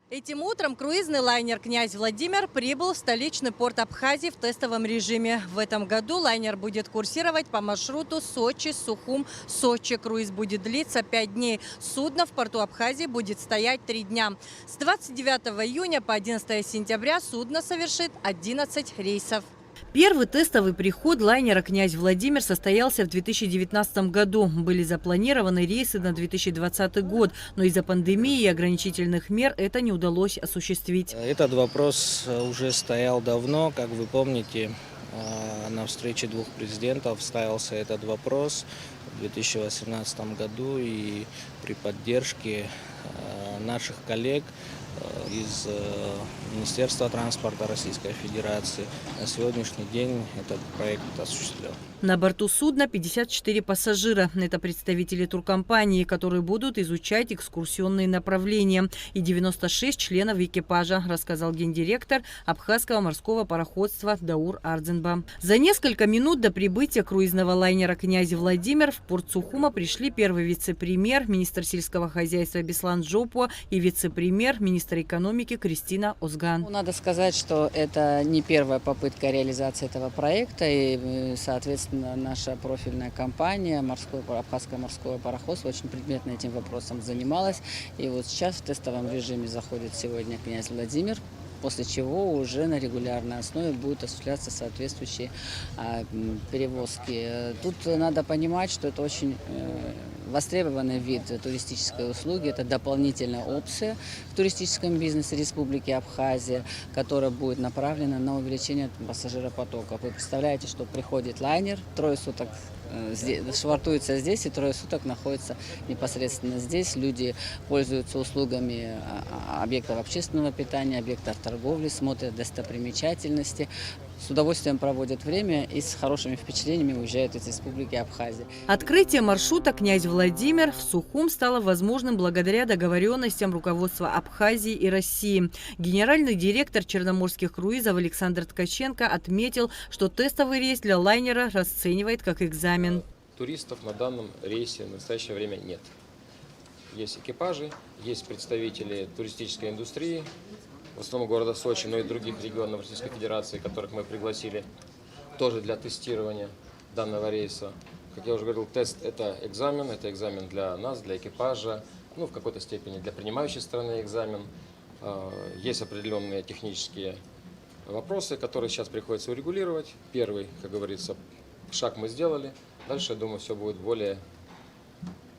Этим утром круизный лайнер «Князь Владимир» прибыл в столичный порт Абхазии в тестовом режиме. В этом году лайнер будет курсировать по маршруту Сочи-Сухум. Сочи. Круиз будет длиться 5 дней. Судно в порту Абхазии будет стоять 3 дня. С 29 июня по 11 сентября судно совершит 11 рейсов. Первый тестовый приход лайнера «Князь Владимир» состоялся в 2019 году. Были запланированы рейсы на 2020 год, но из-за пандемии и ограничительных мер это не удалось осуществить. Этот вопрос уже стоял давно. Как вы помните, на встрече двух президентов ставился этот вопрос в 2018 году, и при поддержке наших коллег из Министерства транспорта Российской Федерации на сегодняшний день этот проект осуществлен. На борту судна 54 пассажира. Это представители туркомпании, которые будут изучать экскурсионные направления, и 96 членов экипажа, рассказал гендиректор Абхазского морского пароходства Даур Ардзенба. За несколько минут до прибытия круизного лайнера «Князь Владимир» в порт Сухума пришли первый вице-премьер, министр сельского хозяйства Беслан Джопуа и вице-премьер, министр экономики Кристина Озган. Надо сказать, что это не первая попытка реализации этого проекта, и, соответственно, наша профильная компания Абхазское морское пароходство очень предметно этим вопросом занималась. И вот сейчас в тестовом режиме заходит сегодня «Князь Владимир», после чего уже на регулярной основе будут осуществляться соответствующие перевозки. Тут надо понимать, что это очень востребованный вид туристической услуги. Это дополнительная опция в туристическом бизнесе Республики Абхазия, которая будет направлена на увеличение пассажиропотока. Вы представляете, что приходит лайнер, 3 суток швартуется здесь и 3 суток находится непосредственно здесь. Люди пользуются услугами объектов общественного питания, объектов торговли, смотрят достопримечательности, с удовольствием проводят время и с хорошими впечатлениями уезжают из Республики Абхазия. Открытие маршрута «Князь Владимир» в Сухум стало возможным благодаря договоренностям руководства Абхазии и России. Генеральный директор черноморских круизов Александр Ткаченко отметил, что тестовый рейс для лайнера расценивает как экзамен. Туристов на данном рейсе в настоящее время нет. Есть экипажи, есть представители туристической индустрии, в основном города Сочи, но и других регионов Российской Федерации, которых мы пригласили тоже для тестирования данного рейса. Как я уже говорил, тест – это экзамен для нас, для экипажа, в какой-то степени для принимающей стороны экзамен. Есть определенные технические вопросы, которые сейчас приходится урегулировать. Первый, как говорится, шаг мы сделали. Дальше, я думаю, все будет более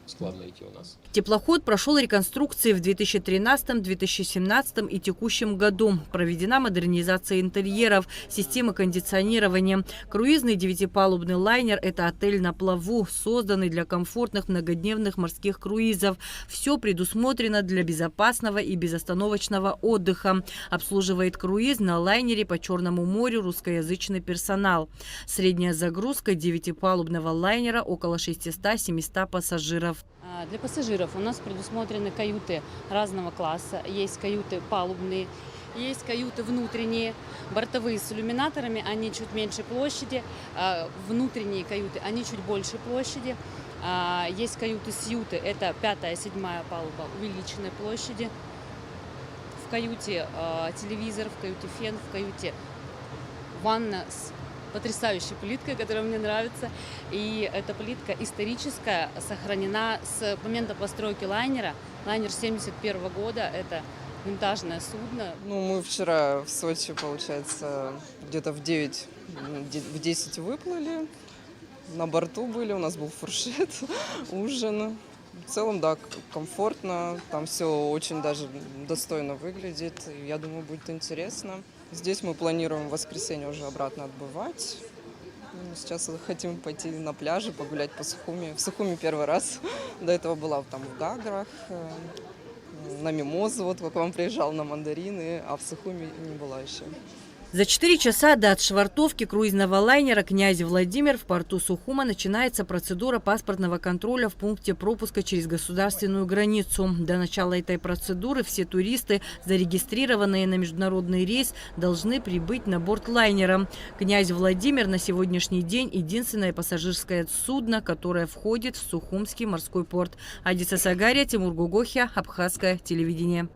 складно идти у нас. Теплоход прошел реконструкции в 2013, 2017 и текущем году. Проведена модернизация интерьеров, системы кондиционирования. Круизный 9-палубный лайнер – это отель на плаву, созданный для комфортных многодневных морских круизов. Все предусмотрено для безопасного и безостановочного отдыха. Обслуживает круиз на лайнере по Черному морю русскоязычный персонал. Средняя загрузка 9-палубного лайнера – около 600-700 пассажиров. Для пассажиров у нас предусмотрены каюты разного класса. Есть каюты палубные, есть каюты внутренние, бортовые с иллюминаторами, они чуть меньше площади. Внутренние каюты, они чуть больше площади. Есть каюты-сьюты, это 5-я, 7-я палуба увеличенной площади. В каюте телевизор, в каюте фен, в каюте ванна с потрясающей плиткой, которая мне нравится. И эта плитка историческая, сохранена с момента постройки лайнера. Лайнер 1971 года, это винтажное судно. Мы вчера в Сочи, получается, где-то в 10 выплыли. На борту были, у нас был фуршет, ужин. В целом, да, комфортно, там все очень даже достойно выглядит. Я думаю, будет интересно. Здесь мы планируем в воскресенье уже обратно отбывать. Сейчас хотим пойти на пляже, погулять по Сухуми. В Сухуми первый раз. До этого была там в Гаграх, на Мимозу, вот как вам приезжал, на мандарины, а в Сухуми не была еще. За 4 часа до отшвартовки круизного лайнера «Князь Владимир» в порту Сухума начинается процедура паспортного контроля в пункте пропуска через государственную границу. До начала этой процедуры все туристы, зарегистрированные на международный рейс, должны прибыть на борт лайнера. «Князь Владимир» на сегодняшний день единственное пассажирское судно, которое входит в Сухумский морской порт. Адиса Сагария, Тимур Гугохия, Абхазское телевидение.